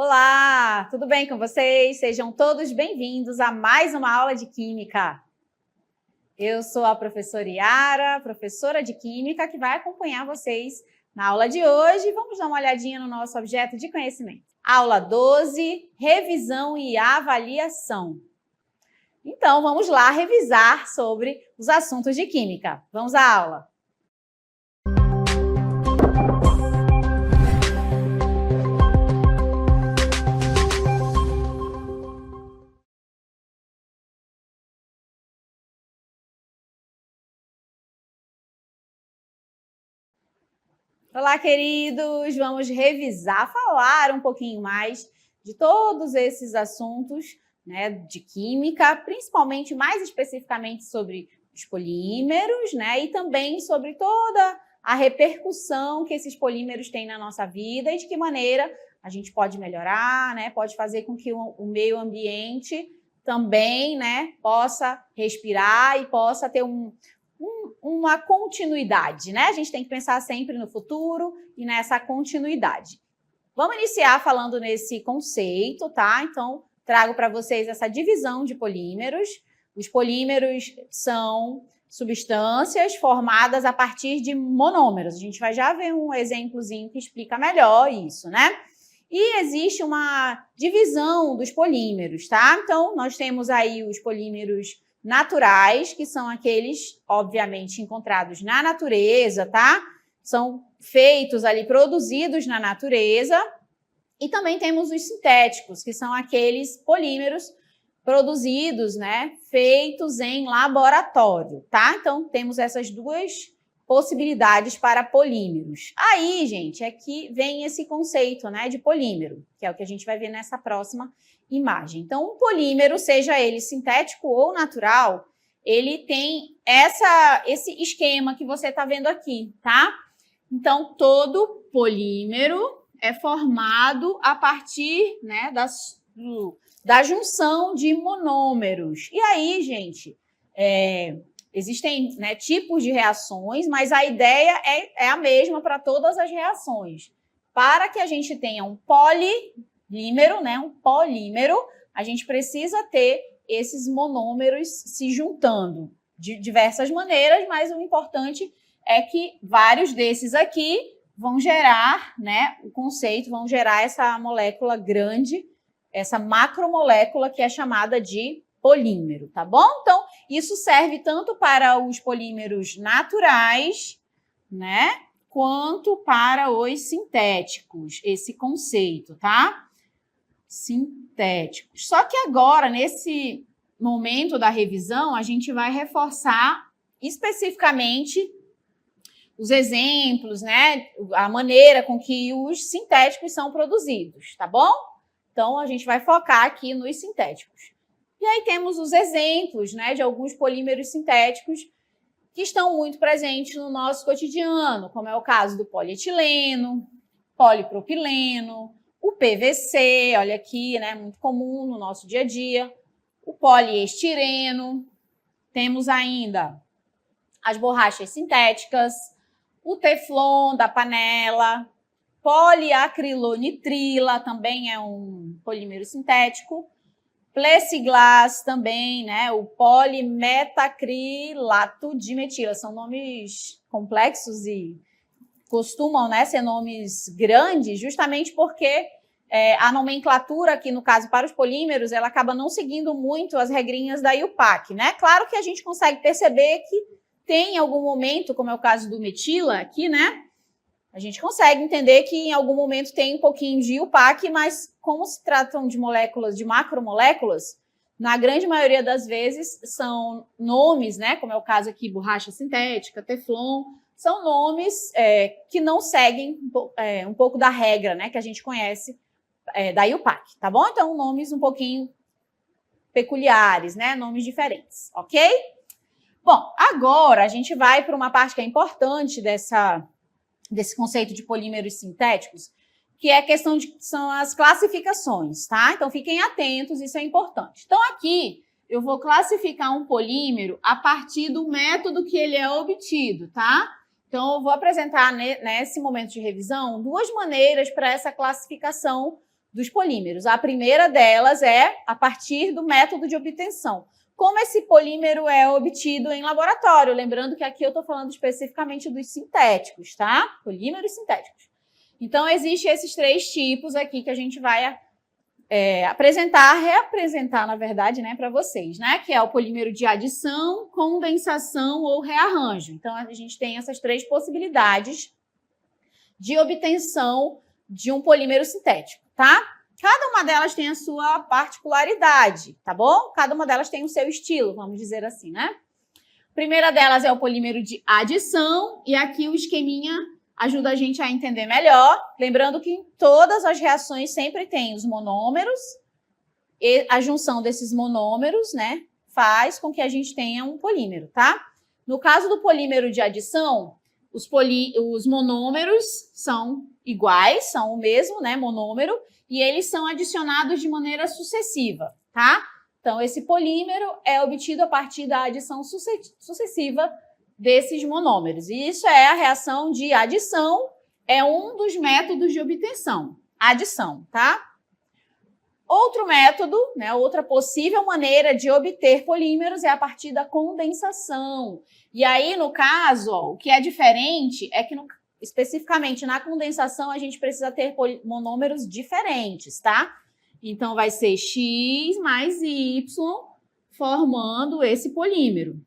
Olá, tudo bem com vocês? Sejam todos bem-vindos a mais uma aula de Química. Eu sou a professora Yara, professora de Química, que vai acompanhar vocês na aula de hoje. Vamos dar uma olhadinha no nosso objeto de conhecimento. Aula 12, revisão e avaliação. Então, vamos lá revisar sobre os assuntos de Química. Vamos à aula. Olá, queridos! Vamos revisar, falar um pouquinho mais de todos esses assuntos, né, de química, principalmente, mais especificamente sobre os polímeros, né, e também sobre toda a repercussão que esses polímeros têm na nossa vida e de que maneira a gente pode melhorar, né, pode fazer com que o meio ambiente também, né, possa respirar e possa ter uma continuidade, né? A gente tem que pensar sempre no futuro e nessa continuidade. Vamos iniciar falando nesse conceito, tá? Então, trago para vocês essa divisão de polímeros. Os polímeros são substâncias formadas a partir de monômeros. A gente vai já ver um exemplozinho que explica melhor isso, né? E existe uma divisão dos polímeros, tá? Então, nós temos aí os polímeros naturais, que são aqueles, obviamente, encontrados na natureza, tá? São feitos ali, produzidos na natureza. E também temos os sintéticos, que são aqueles polímeros produzidos, né? Feitos em laboratório, tá? Então, temos essas duas possibilidades para polímeros. Aí, gente, é que vem esse conceito, né, de polímero, que é o que a gente vai ver nessa próxima imagem. Então, um polímero, seja ele sintético ou natural, ele tem esse esquema que você está vendo aqui, tá? Então, todo polímero é formado a partir, né, da junção de monômeros. E aí, gente, existem, né, tipos de reações, mas a ideia é a mesma para todas as reações. Para que a gente tenha um polímero, né, um polímero, a gente precisa ter esses monômeros se juntando de diversas maneiras, mas o importante é que vários desses aqui vão gerar, né, o conceito, vão gerar essa molécula grande, essa macromolécula que é chamada de polímero, tá bom? Então, isso serve tanto para os polímeros naturais, né, quanto para os sintéticos, esse conceito, tá? Sintéticos. Só que agora, nesse momento da revisão, a gente vai reforçar especificamente os exemplos, né, a maneira com que os sintéticos são produzidos, tá bom? Então, a gente vai focar aqui nos sintéticos. E aí temos os exemplos, né, de alguns polímeros sintéticos que estão muito presentes no nosso cotidiano, como é o caso do polietileno, polipropileno, o PVC, olha aqui, né, muito comum no nosso dia a dia, o poliestireno, temos ainda as borrachas sintéticas, o teflon da panela, poliacrilonitrila também é um polímero sintético, plexiglass também, né? O polimetacrilato de metila. São nomes complexos e costumam, né, ser nomes grandes, justamente porque a nomenclatura aqui, no caso, para os polímeros, ela acaba não seguindo muito as regrinhas da IUPAC, né? Claro que a gente consegue perceber que tem algum momento, como é o caso do metila aqui, né? A gente consegue entender que em algum momento tem um pouquinho de IUPAC, mas como se tratam de moléculas, de macromoléculas, na grande maioria das vezes são nomes, né, como é o caso aqui, borracha sintética, teflon, são nomes que não seguem um pouco da regra, né, que a gente conhece da IUPAC, tá bom? Então, nomes um pouquinho peculiares, né, nomes diferentes, ok? Bom, agora a gente vai para uma parte que é importante desse conceito de polímeros sintéticos, que é a questão são as classificações, tá? Então, fiquem atentos, isso é importante. Então, aqui, eu vou classificar um polímero a partir do método que ele é obtido, tá? Então, eu vou apresentar nesse momento de revisão duas maneiras para essa classificação dos polímeros. A primeira delas é a partir do método de obtenção. Como esse polímero é obtido em laboratório? Lembrando que aqui eu estou falando especificamente dos sintéticos, tá? Polímeros sintéticos. Então, existem esses 3 tipos aqui que a gente vai reapresentar, na verdade, né, para vocês, né? Que é o polímero de adição, condensação ou rearranjo. Então, a gente tem essas 3 possibilidades de obtenção de um polímero sintético, tá? Cada uma delas tem a sua particularidade, tá bom? Cada uma delas tem o seu estilo, vamos dizer assim, né? A primeira delas é o polímero de adição, e aqui o esqueminha ajuda a gente a entender melhor. Lembrando que em todas as reações sempre tem os monômeros, e a junção desses monômeros, né, faz com que a gente tenha um polímero, tá? No caso do polímero de adição, os monômeros são iguais, são o mesmo, né, monômero, e eles são adicionados de maneira sucessiva, tá? Então, esse polímero é obtido a partir da adição sucessiva desses monômeros. E isso é a reação de adição, é um dos métodos de obtenção, adição, tá? Outro método, né, outra possível maneira de obter polímeros é a partir da condensação. E aí, no caso, ó, o que é diferente é que, especificamente na condensação, a gente precisa ter monômeros diferentes, tá? Então, vai ser X mais Y formando esse polímero.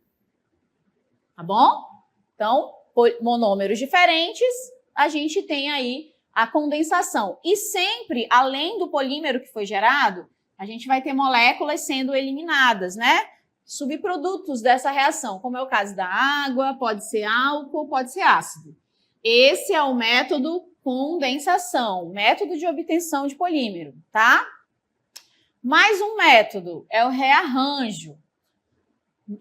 Tá bom? Então, monômeros diferentes, a gente tem aí a condensação. E sempre, além do polímero que foi gerado, a gente vai ter moléculas sendo eliminadas, né? Subprodutos dessa reação, como é o caso da água, pode ser álcool, pode ser ácido. Esse é o método condensação, método de obtenção de polímero, tá? Mais um método é o rearranjo.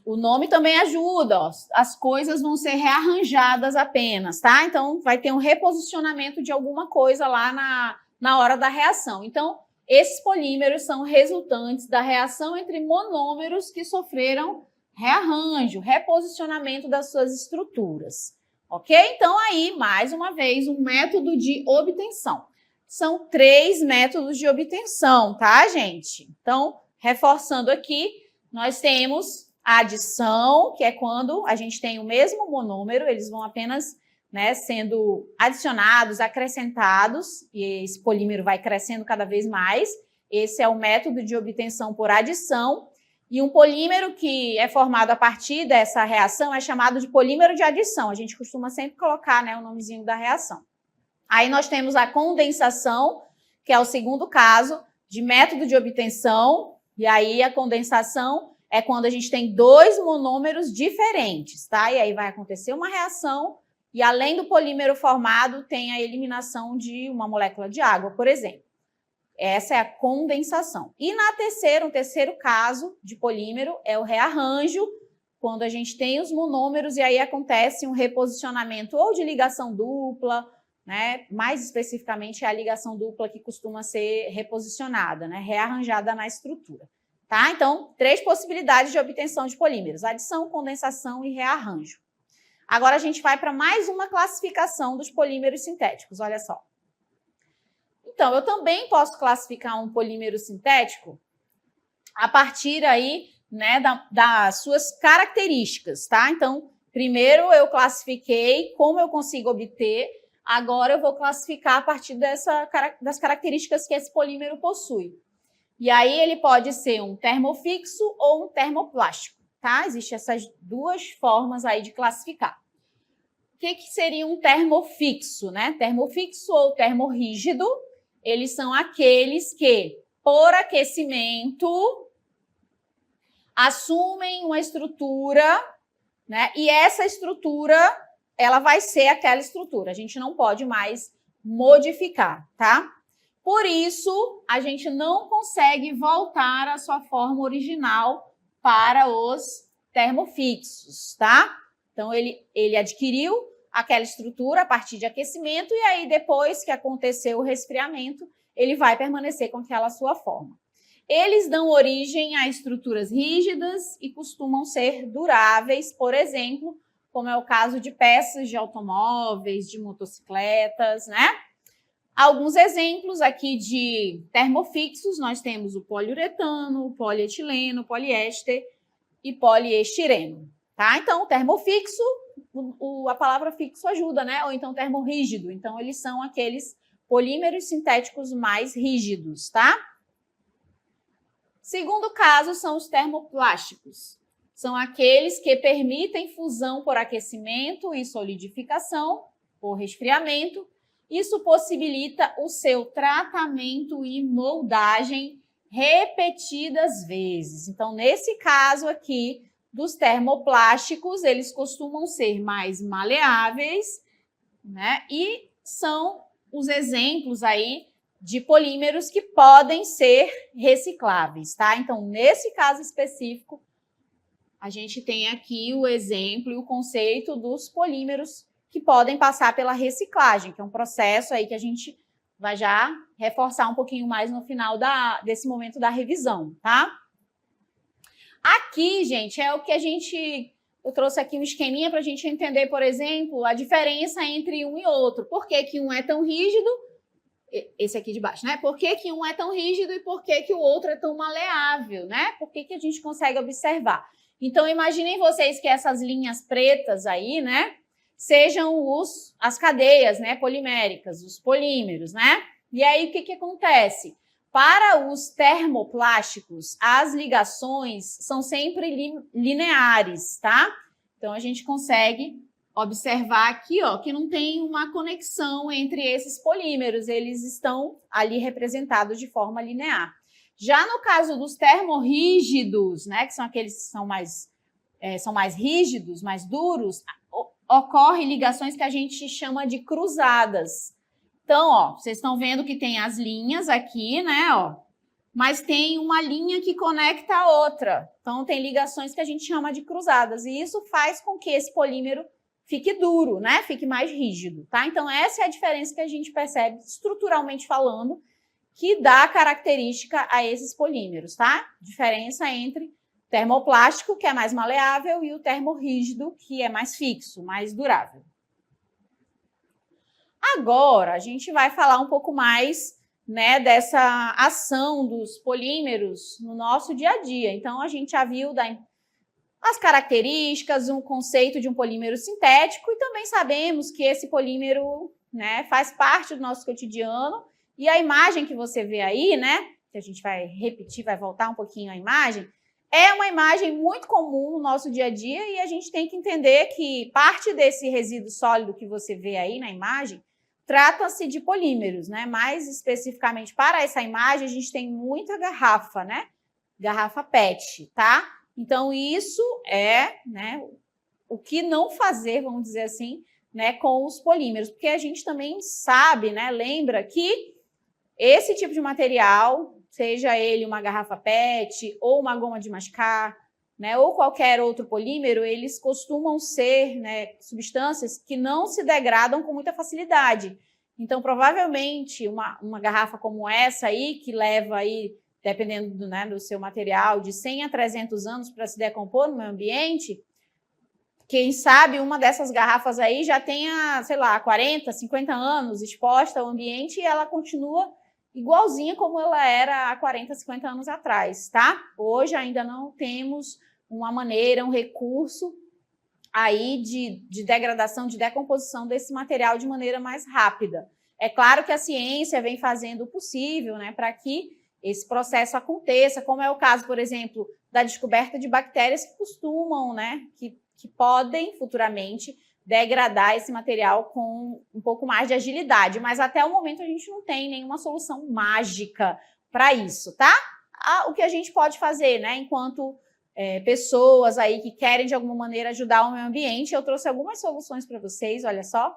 O nome também ajuda, ó. As coisas vão ser rearranjadas apenas, tá? Então, vai ter um reposicionamento de alguma coisa lá na hora da reação. Então, esses polímeros são resultantes da reação entre monômeros que sofreram rearranjo, reposicionamento das suas estruturas, ok? Então, aí, mais uma vez, um método de obtenção. São 3 métodos de obtenção, tá, gente? Então, reforçando aqui, nós temos a adição, que é quando a gente tem o mesmo monômero, eles vão apenas, né, sendo adicionados, acrescentados, e esse polímero vai crescendo cada vez mais. Esse é o método de obtenção por adição. E um polímero que é formado a partir dessa reação é chamado de polímero de adição. A gente costuma sempre colocar, né, o nomezinho da reação. Aí nós temos a condensação, que é o segundo caso de método de obtenção. E aí a condensação é quando a gente tem 2 monômeros diferentes, tá? E aí vai acontecer uma reação e, além do polímero formado, tem a eliminação de uma molécula de água, por exemplo. Essa é a condensação. E um terceiro caso de polímero é o rearranjo, quando a gente tem os monômeros e aí acontece um reposicionamento ou de ligação dupla, né? Mais especificamente é a ligação dupla que costuma ser reposicionada, né? Rearranjada na estrutura. Tá? Então, 3 possibilidades de obtenção de polímeros: adição, condensação e rearranjo. Agora, a gente vai para mais uma classificação dos polímeros sintéticos, olha só. Então, eu também posso classificar um polímero sintético a partir aí, né, das suas características, tá? Então, primeiro eu classifiquei como eu consigo obter, agora eu vou classificar a partir das características que esse polímero possui. E aí ele pode ser um termofixo ou um termoplástico, tá? Existem essas 2 formas aí de classificar. O que seria um termofixo, né? Termofixo ou termorrígido, eles são aqueles que, por aquecimento, assumem uma estrutura, né? E essa estrutura, ela vai ser aquela estrutura. A gente não pode mais modificar, tá? Por isso, a gente não consegue voltar à sua forma original para os termofixos, tá? Então, ele adquiriu aquela estrutura a partir de aquecimento e aí, depois que aconteceu o resfriamento, ele vai permanecer com aquela sua forma. Eles dão origem a estruturas rígidas e costumam ser duráveis, por exemplo, como é o caso de peças de automóveis, de motocicletas, né? Alguns exemplos aqui de termofixos, nós temos o poliuretano, o polietileno, o poliéster e poliestireno, tá? Então, o termofixo, a palavra fixo ajuda, né? Ou então termorrígido. Então, eles são aqueles polímeros sintéticos mais rígidos, tá? Segundo caso são os termoplásticos. São aqueles que permitem fusão por aquecimento e solidificação por resfriamento. Isso possibilita o seu tratamento e moldagem repetidas vezes. Então, nesse caso aqui dos termoplásticos, eles costumam ser mais maleáveis, né? E são os exemplos aí de polímeros que podem ser recicláveis, tá? Então, nesse caso específico, a gente tem aqui o exemplo e o conceito dos polímeros que podem passar pela reciclagem, que é um processo aí que a gente vai já reforçar um pouquinho mais no final desse momento da revisão, tá? Aqui, gente, é o que eu trouxe aqui um esqueminha para a gente entender, por exemplo, a diferença entre um e outro. Por que que um é tão rígido? Esse aqui de baixo, né? Por que que um é tão rígido e por que que o outro é tão maleável, né? Por que que a gente consegue observar? Então, imaginem vocês que essas linhas pretas aí, né? Sejam as cadeias, né, poliméricas, os polímeros, né? E aí, o que que acontece? Para os termoplásticos, as ligações são sempre lineares, tá? Então, a gente consegue observar aqui, ó, que não tem uma conexão entre esses polímeros, eles estão ali representados de forma linear. Já no caso dos termorrígidos, né, que são aqueles que são mais rígidos, mais duros, ocorrem ligações que a gente chama de cruzadas. Então, ó, vocês estão vendo que tem as linhas aqui, né, ó, mas tem uma linha que conecta a outra. Então, tem ligações que a gente chama de cruzadas, e isso faz com que esse polímero fique duro, né, fique mais rígido, tá? Então, essa é a diferença que a gente percebe, estruturalmente falando, que dá característica a esses polímeros, tá? Diferença entre termoplástico, que é mais maleável, e o termorrígido, que é mais fixo, mais durável. Agora, a gente vai falar um pouco mais, né, dessa ação dos polímeros no nosso dia a dia. Então, a gente já viu as características, um conceito de um polímero sintético, e também sabemos que esse polímero, né, faz parte do nosso cotidiano, e a imagem que você vê aí, né, que a gente vai repetir, vai voltar um pouquinho a imagem, é uma imagem muito comum no nosso dia a dia, e a gente tem que entender que parte desse resíduo sólido que você vê aí na imagem trata-se de polímeros, né? Mais especificamente para essa imagem, a gente tem muita garrafa, né? Garrafa PET, tá? Então, isso é, né, o que não fazer, vamos dizer assim, né, com os polímeros, porque a gente também sabe, né, lembra que esse tipo de material, seja ele uma garrafa PET ou uma goma de mascar, né, ou qualquer outro polímero, eles costumam ser, né, substâncias que não se degradam com muita facilidade. Então, provavelmente, uma garrafa como essa aí, que leva aí, dependendo do, né, do seu material, de 100 a 300 anos para se decompor no meio ambiente, quem sabe uma dessas garrafas aí já tenha, sei lá, 40, 50 anos exposta ao ambiente e ela continua igualzinha como ela era há 40, 50 anos atrás, tá? Hoje ainda não temos uma maneira, um recurso aí de degradação, de decomposição desse material de maneira mais rápida. É claro que a ciência vem fazendo o possível, né, para que esse processo aconteça, como é o caso, por exemplo, da descoberta de bactérias que costumam, né, que podem futuramente degradar esse material com um pouco mais de agilidade, mas até o momento a gente não tem nenhuma solução mágica para isso, tá? O que a gente pode fazer, né, enquanto pessoas aí que querem de alguma maneira ajudar o meio ambiente, eu trouxe algumas soluções para vocês, olha só.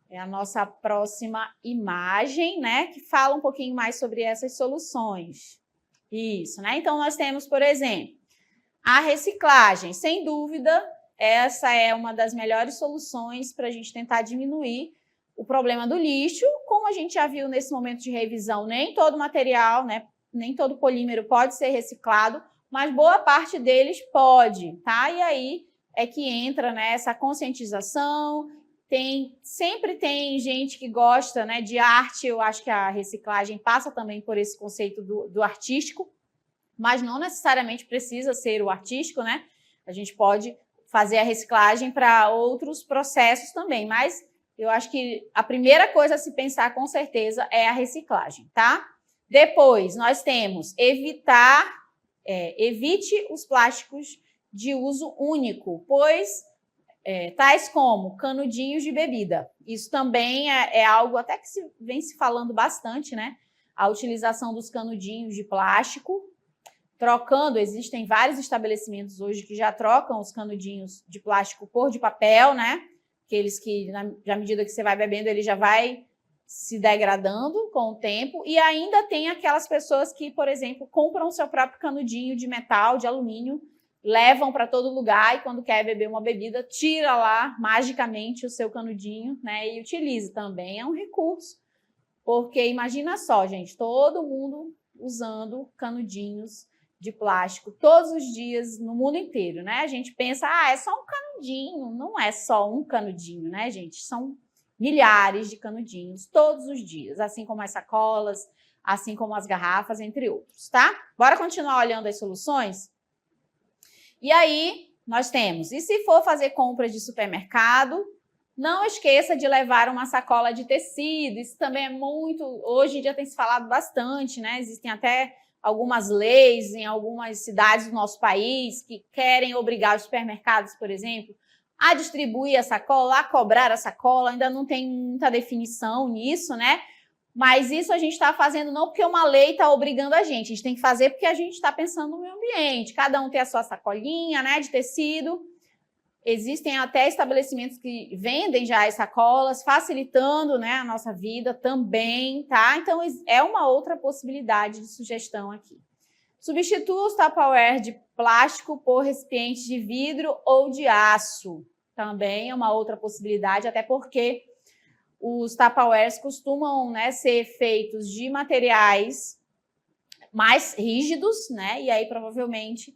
É a nossa próxima imagem, né, que fala um pouquinho mais sobre essas soluções. Isso, né? Então, nós temos, por exemplo, a reciclagem. Sem dúvida, essa é uma das melhores soluções para a gente tentar diminuir o problema do lixo. Como a gente já viu nesse momento de revisão, nem todo material, né, nem todo polímero pode ser reciclado, mas boa parte deles pode, tá? E aí é que entra, né, essa conscientização, Sempre tem gente que gosta, né, de arte. Eu acho que a reciclagem passa também por esse conceito do artístico, mas não necessariamente precisa ser o artístico, né? A gente pode fazer a reciclagem para outros processos também, mas eu acho que a primeira coisa a se pensar com certeza é a reciclagem, tá? Depois, nós temos evite os plásticos de uso único, pois tais como canudinhos de bebida. Isso também é algo até que vem se falando bastante, né? A utilização dos canudinhos de plástico, existem vários estabelecimentos hoje que já trocam os canudinhos de plástico por de papel, né? Aqueles que, à medida que você vai bebendo, ele já vai se degradando com o tempo. E ainda tem aquelas pessoas que, por exemplo, compram o seu próprio canudinho de metal, de alumínio, levam para todo lugar e quando quer beber uma bebida, tira lá magicamente o seu canudinho, né? E utiliza também. É um recurso. Porque imagina só, gente, todo mundo usando canudinhos de plástico todos os dias no mundo inteiro, né? A gente pensa, é só um canudinho. Não é só um canudinho, né, gente? São milhares de canudinhos todos os dias, assim como as sacolas, assim como as garrafas, entre outros, tá? Bora continuar olhando as soluções? E aí, nós temos, e se for fazer compras de supermercado, não esqueça de levar uma sacola de tecido. Isso também é muito, hoje em dia tem se falado bastante, né? Existem até algumas leis em algumas cidades do nosso país que querem obrigar os supermercados, por exemplo, a distribuir a sacola, a cobrar a sacola. Ainda não tem muita definição nisso, né? Mas isso a gente está fazendo não porque uma lei está obrigando a gente tem que fazer porque a gente está pensando no meio ambiente. Cada um tem a sua sacolinha, né, de tecido. Existem até estabelecimentos que vendem já as sacolas, facilitando, né, a nossa vida também, tá? Então, é uma outra possibilidade de sugestão aqui. Substitua os Tupperware de plástico por recipientes de vidro ou de aço. Também é uma outra possibilidade, até porque os Tupperwares costumam, né, ser feitos de materiais mais rígidos, né? E aí, provavelmente,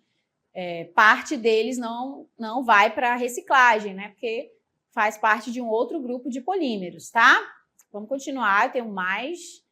parte deles não vai para a reciclagem, né? Porque faz parte de um outro grupo de polímeros, tá? Vamos continuar, eu tenho mais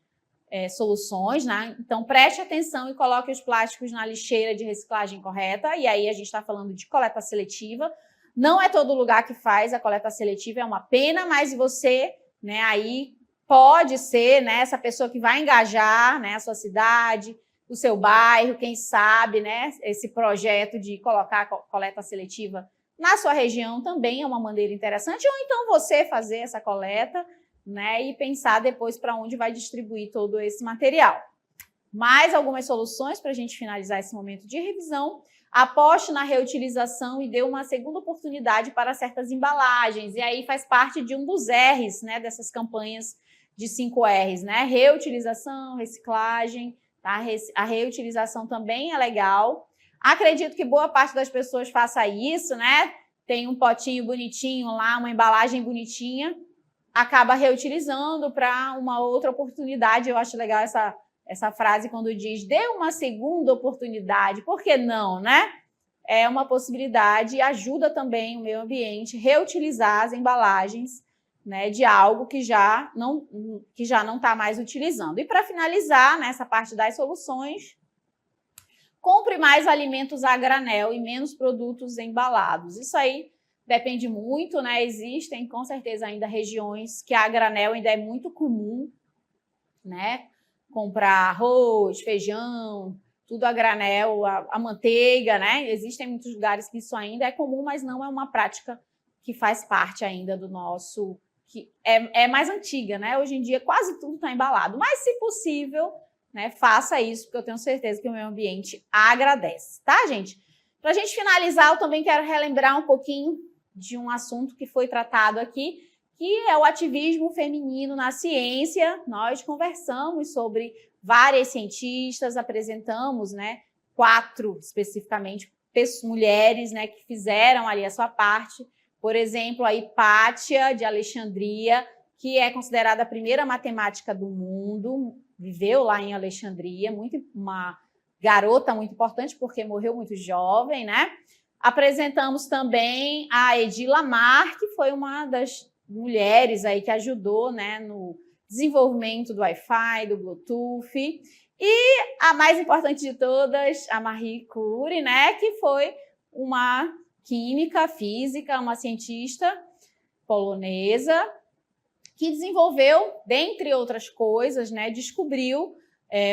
soluções, né? Então, preste atenção e coloque os plásticos na lixeira de reciclagem correta. E aí, a gente está falando de coleta seletiva. Não é todo lugar que faz a coleta seletiva, é uma pena, mas você, né, aí pode ser, né, essa pessoa que vai engajar, né, a sua cidade, o seu bairro, quem sabe, né, esse projeto de colocar a coleta seletiva na sua região também é uma maneira interessante, ou então você fazer essa coleta, né, e pensar depois para onde vai distribuir todo esse material. Mais algumas soluções para a gente finalizar esse momento de revisão. Aposte na reutilização e dê uma segunda oportunidade para certas embalagens. E aí faz parte de um dos R's, né, dessas campanhas de 5 R's, né? Reutilização, reciclagem, tá? A reutilização também é legal. Acredito que boa parte das pessoas faça isso, né? Tem um potinho bonitinho lá, uma embalagem bonitinha, acaba reutilizando para uma outra oportunidade. Eu acho legal essa frase quando diz, dê uma segunda oportunidade, por que não, né? É uma possibilidade e ajuda também o meio ambiente reutilizar as embalagens, né, de algo que já não está mais utilizando. E para finalizar, nessa parte das soluções, compre mais alimentos a granel e menos produtos embalados. Isso aí depende muito, né? Existem com certeza ainda regiões que a granel ainda é muito comum, né? Comprar arroz, feijão, tudo a granel, a manteiga, né? Existem muitos lugares que isso ainda é comum, mas não é uma prática que faz parte ainda do nosso... que é mais antiga, né? Hoje em dia quase tudo está embalado, mas se possível, né, faça isso, porque eu tenho certeza que o meio ambiente agradece, tá, gente? Para a gente finalizar, eu também quero relembrar um pouquinho de um assunto que foi tratado aqui, que é o ativismo feminino na ciência. Nós conversamos sobre várias cientistas, apresentamos, né, 4 especificamente mulheres, né, que fizeram ali a sua parte. Por exemplo, a Hipátia de Alexandria, que é considerada a primeira matemática do mundo, viveu lá em Alexandria, uma garota muito importante porque morreu muito jovem, né? Apresentamos também a Hedy Lamarck, que foi uma mulheres aí que ajudou, né, no desenvolvimento do Wi-Fi, do Bluetooth. E a mais importante de todas, a Marie Curie, né, que foi uma química, física, uma cientista polonesa que desenvolveu, dentre outras coisas, né, descobriu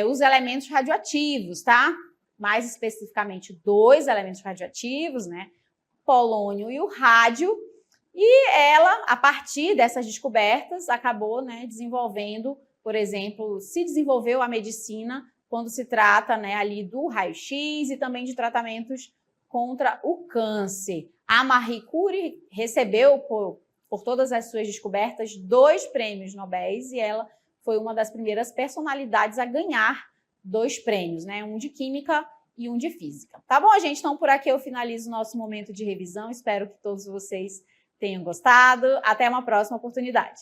os elementos radioativos, tá? Mais especificamente 2 elementos radioativos, né? Polônio e o rádio. E ela, a partir dessas descobertas, acabou, né, desenvolvendo, por exemplo, se desenvolveu a medicina quando se trata, né, ali do raio-x e também de tratamentos contra o câncer. A Marie Curie recebeu, por todas as suas descobertas, 2 prêmios Nobel e ela foi uma das primeiras personalidades a ganhar 2 prêmios, né? Um de química e um de física. Tá bom, gente? Então, por aqui eu finalizo o nosso momento de revisão. Espero que todos vocês tenham gostado. Até uma próxima oportunidade.